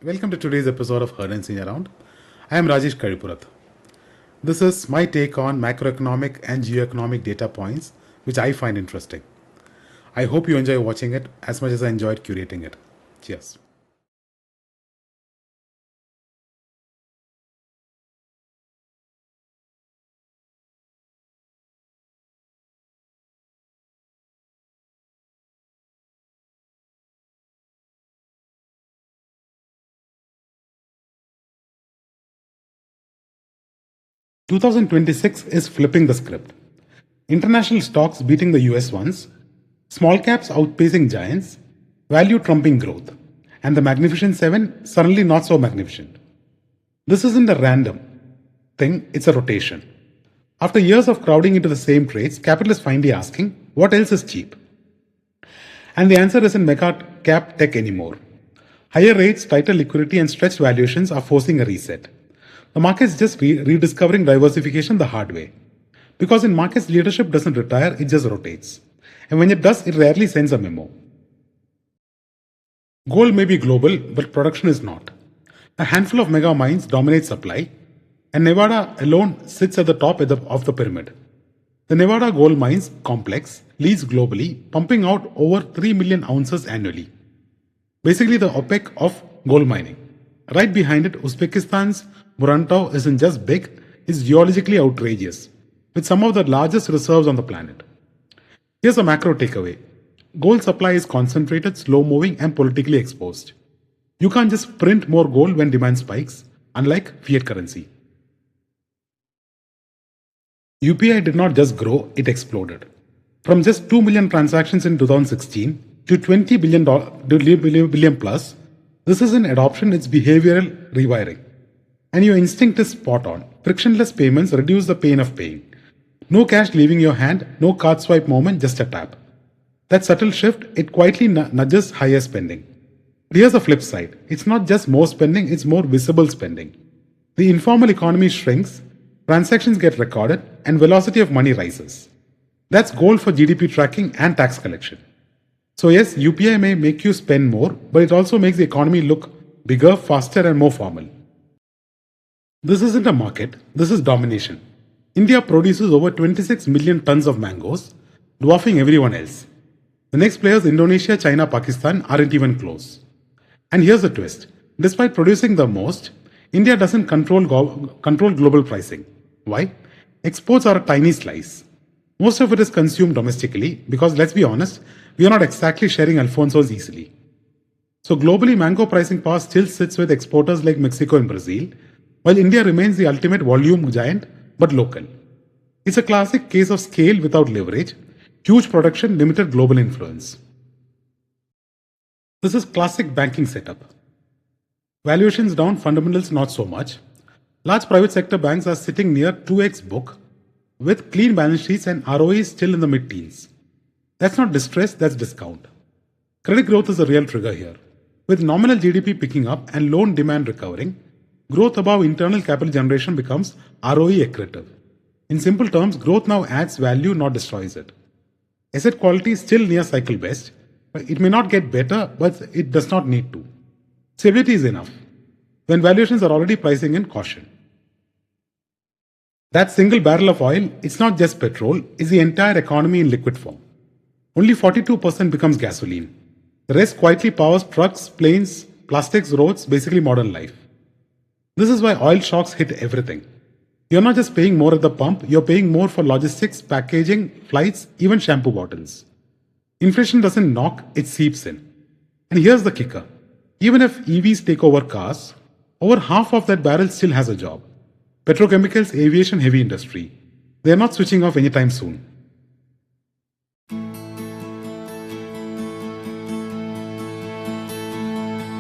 Welcome to today's episode of Heard and Seen Around. I am Rajesh Karipurath. This is my take on macroeconomic and geoeconomic data points, which I find interesting. I hope you enjoy watching it as much as I enjoyed curating it. Cheers. "2026 is flipping the script. International stocks beating the US ones, small caps outpacing giants, value trumping growth, and the Magnificent Seven suddenly not so magnificent. This isn't a random thing, it's a rotation. After years of crowding into the same trades, capital is finally asking, what else is cheap? And the answer isn't mega cap tech anymore. Higher rates, tighter liquidity, and stretched valuations are forcing a reset. The market's just rediscovering diversification the hard way. Because in markets, leadership doesn't retire, it just rotates. And when it does, it rarely sends a memo. Gold may be global, but production is not. A handful of mega mines dominate supply, and Nevada alone sits at the top of the pyramid. The Nevada gold mines complex leads globally, pumping out over 3 million ounces annually. Basically, the OPEC of gold mining. Right behind it, Uzbekistan's Murantau isn't just big, it's geologically outrageous, with some of the largest reserves on the planet. Here's a macro takeaway. Gold supply is concentrated, slow-moving, and politically exposed. You can't just print more gold when demand spikes, unlike fiat currency. UPI did not just grow, it exploded. From just 2 million transactions in 2016 to 20 billion plus, this isn't adoption, it's behavioral rewiring. And your instinct is spot on. Frictionless payments reduce the pain of paying. No cash leaving your hand, no card swipe moment, just a tap. That subtle shift, it quietly nudges higher spending. But here's the flip side. It's not just more spending, it's more visible spending. The informal economy shrinks, transactions get recorded, and velocity of money rises. That's gold for GDP tracking and tax collection. So yes, UPI may make you spend more, but it also makes the economy look bigger, faster, and more formal. This isn't a market, this is domination. India produces over 26 million tons of mangoes, dwarfing everyone else. The next players, Indonesia, China, Pakistan, aren't even close. And here's the twist. Despite producing the most, India doesn't control global pricing. Why? Exports are a tiny slice. Most of it is consumed domestically because, let's be honest, we are not exactly sharing Alfonsos easily. So globally, mango pricing power still sits with exporters like Mexico and Brazil, while India remains the ultimate volume giant, but local. It's a classic case of scale without leverage, huge production, limited global influence. This is classic banking setup. Valuations down, fundamentals not so much. Large private sector banks are sitting near 2x book, with clean balance sheets and ROEs still in the mid-teens. That's not distress, that's discount. Credit growth is the real trigger here. With nominal GDP picking up and loan demand recovering, growth above internal capital generation becomes ROE accretive. In simple terms, growth now adds value, not destroys it. Asset quality is still near cycle best. It may not get better, but it does not need to. Stability is enough. When valuations are already pricing in caution. That single barrel of oil, it's not just petrol, it's the entire economy in liquid form. Only 42% becomes gasoline. The rest quietly powers trucks, planes, plastics, roads, basically modern life. This is why oil shocks hit everything. You're not just paying more at the pump, you're paying more for logistics, packaging, flights, even shampoo bottles. Inflation doesn't knock, it seeps in. And here's the kicker. Even if EVs take over cars, over half of that barrel still has a job. Petrochemicals, aviation, heavy industry. They are not switching off anytime soon.